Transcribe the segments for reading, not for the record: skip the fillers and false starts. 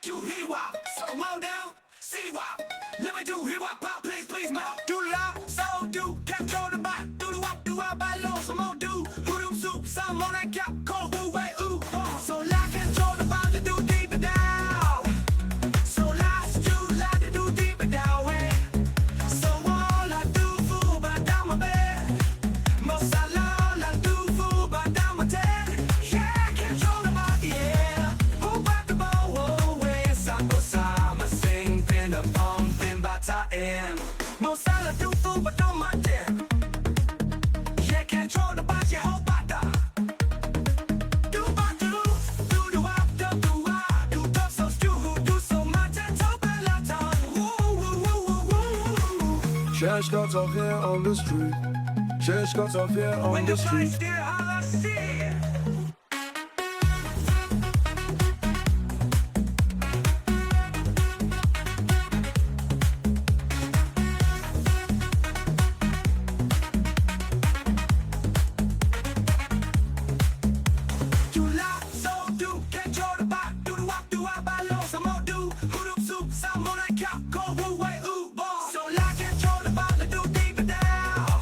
do hip-hop, so come on down, see wop. Let me do hip-hop, pop, please, ma. Do la, so do, control the mic. Do the wop, do I buy low, some more do. Hoodoo soup, some on that cap, cold boo, way, ooh. So la, control the mic, to do deeper down. So la, do la, to do deeper down, way. So all I do, fool, but down my bed. Most I love, I do, fool, but down my head. Yeah, control the mic, yeah. Who back the ball, whoa, way. Samba, samba, sing, pin up, pin, batain. Most I do, fool, but down my head. Yeah, control the mic, yeah, hold back the. Do ba do, do do wop, do I, do tough so stew, who do so much and so balaton. Woo, woo, woo, woo, woo. Church got off here on the street. Church got off here on When the the price street. dear, I see. Do la, so do, control the bot, do the wop, do I buy low, some more do, hoodoo soup, some on that cap, cold boo, way, ooh, ball. So la, control the bot, to do deeper down.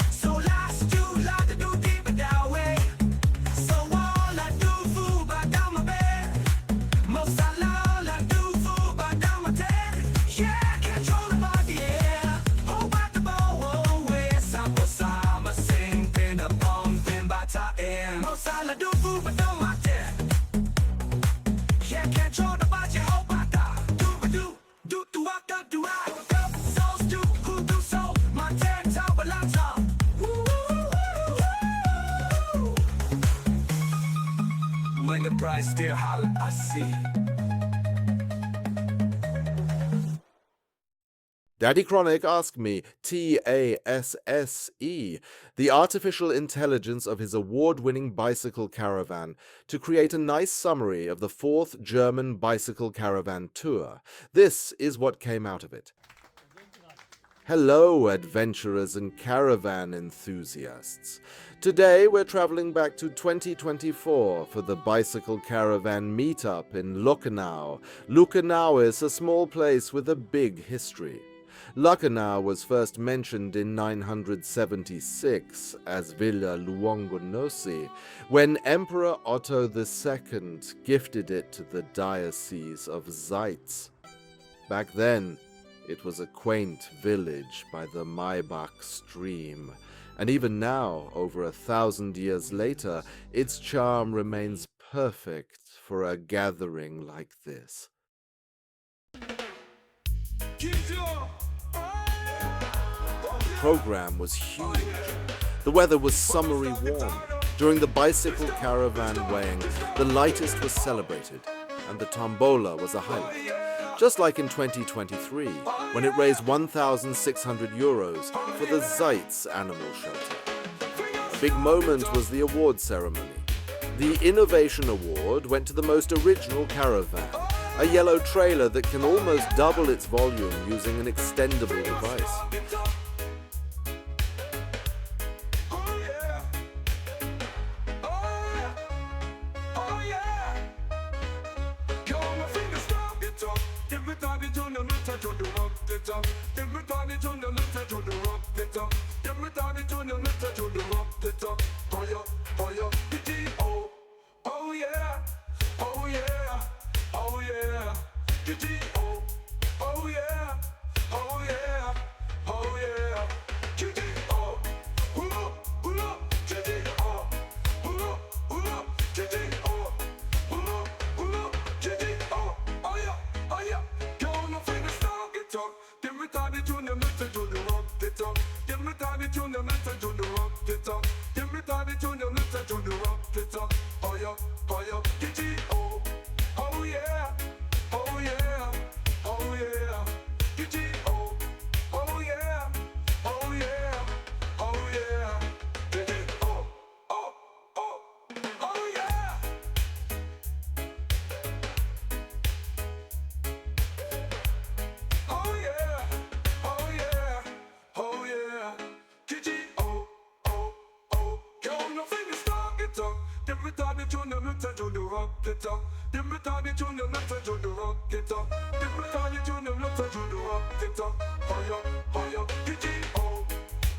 So la, do la, to do deeper down, way. So all I do, fool, but down my bed. Most I love, I do, fool, but down my head. Yeah, control the bot, yeah. Hold back the ball, whoa, way. Sample, samba, sing, pin up, pin, batain. Most I do, fool, but down my head. Yeah, control the bot, yeah, hold back the. Do, wop, do I. Souls do, who do so. My head, top, but lots of. When the price still holler, I see. DaddyChronic asked me, T.A.S.S.E, the artificial intelligence of his award-winning bicycle caravan, to create a nice summary of the 4th German bicycle caravan tour. This is what came out of it. Hello, adventurers and caravan enthusiasts. Today we're traveling back to 2024 for the bicycle caravan meetup in Luckenow. Luckenow is a small place with a big history. Luckenow was first mentioned in 976 as Villa Luongonosi, when Emperor Otto II gifted it to the Diocese of Zeitz. Back then, it was a quaint village by the Maybach stream, and even now, over 1,000 years later, its charm remains perfect for a gathering like this. The program was huge. The weather was summery warm. During the bicycle caravan weighing, the lightest was celebrated, and the tombola was a highlight. Just like in 2023, when it raised 1,600 euros for the Zeitz animal shelter. The big moment was the award ceremony. The Innovation Award went to the most original caravan, a yellow trailer that can almost double its volume using an extendable device.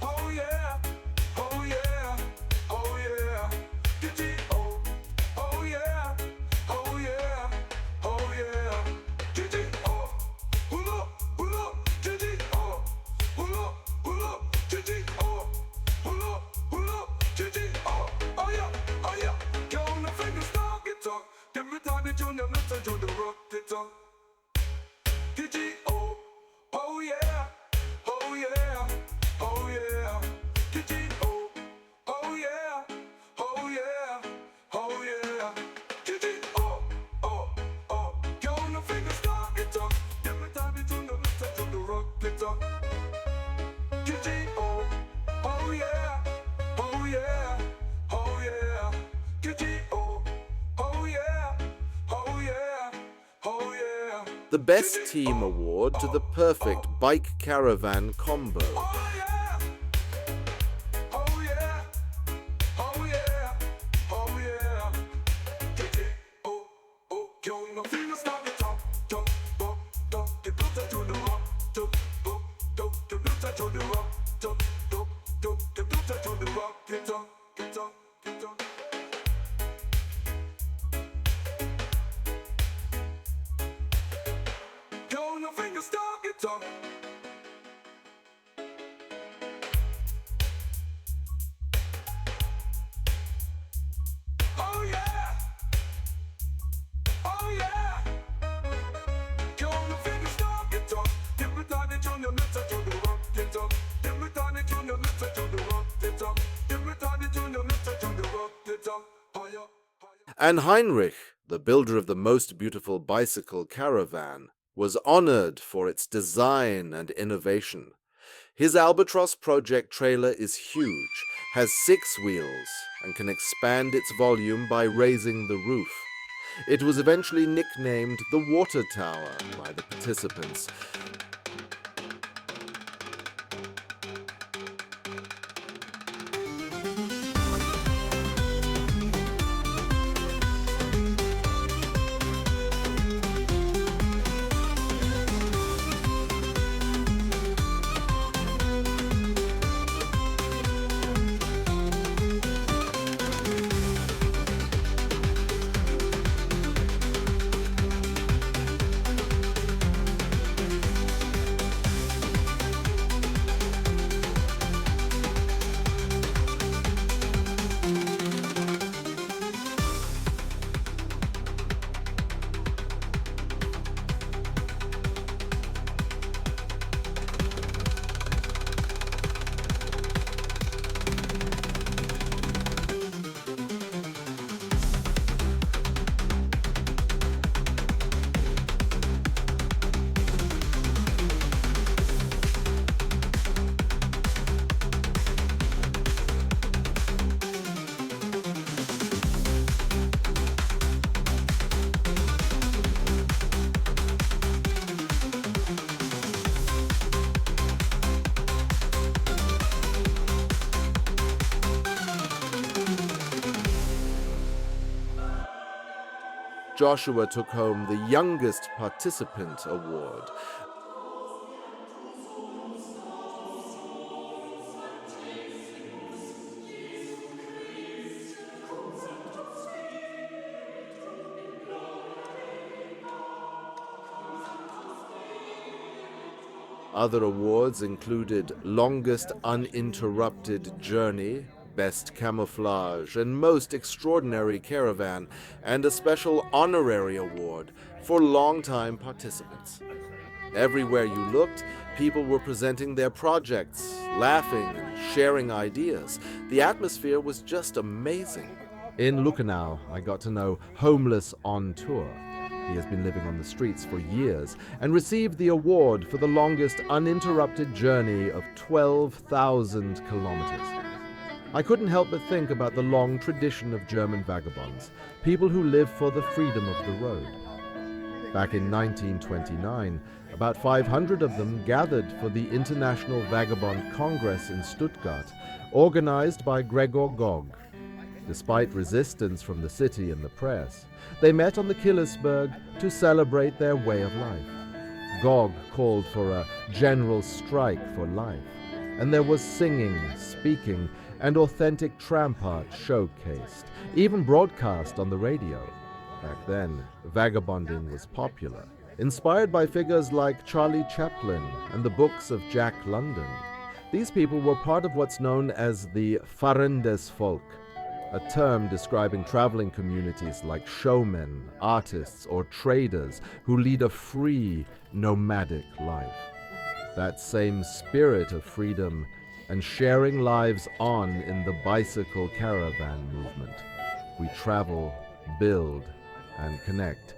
Oh yeah, oh yeah, oh yeah. Oh yeah, oh yeah, oh yeah. Hula, hula, hula, hula, hula, hula, oh yeah, oh yeah. Count the fingers, start it up. Every time you tune your nuts and the rock it up. Oh yeah, oh yeah, oh yeah. Oh yeah, oh yeah, oh yeah. Count the fingers, start it up. Every time you tune your nuts and the rock it up. Oh yeah, oh yeah, oh yeah. Oh yeah, oh yeah, oh yeah. The Best Team Award to the perfect bike caravan combo. Oh yeah, oh yeah, oh yeah, oh yeah. Count the fingers, start it up. The blues to the rock. The blues to the rock. The blues to the rock. Get up. Count the fingers, start it up. Oh yeah, oh yeah. Count the fingers, start it up. Every time you tune your nuts to the rock, get up. Every time you tune your nuts to the rock, get up. Every time you tune your nuts to the rock, get up. Higher. And Heinrich, the builder of the most beautiful bicycle caravan, was honored for its design and innovation. His Albatross project trailer is huge, has 6 wheels, and can expand its volume by raising the roof. It was eventually nicknamed the Water Tower by the participants. Joshua took home the Youngest Participant Award. Other awards included Longest Uninterrupted Journey, Best Camouflage, and Most Extraordinary Caravan, and a special honorary award for longtime participants. Everywhere you looked, people were presenting their projects, laughing and sharing ideas. The atmosphere was just amazing. In Lucknow, I got to know Homeless on Tour. He has been living on the streets for years and received the award for the longest uninterrupted journey of 12,000 kilometers. I couldn't help but think about the long tradition of German vagabonds, people who live for the freedom of the road. Back in 1929, about 500 of them gathered for the International Vagabond Congress in Stuttgart, organized by Gregor Gog. Despite resistance from the city and the press, they met on the Killersberg to celebrate their way of life. Gog called for a general strike for life, and there was singing, speaking, and authentic tramp art showcased, even broadcast on the radio. Back then, vagabonding was popular, inspired by figures like Charlie Chaplin and the books of Jack London. These people were part of what's known as the Farendesfolk, a term describing traveling communities like showmen, artists, or traders who lead a free, nomadic life. That same spirit of freedom and sharing lives on in the bicycle caravan movement. We travel, build, and connect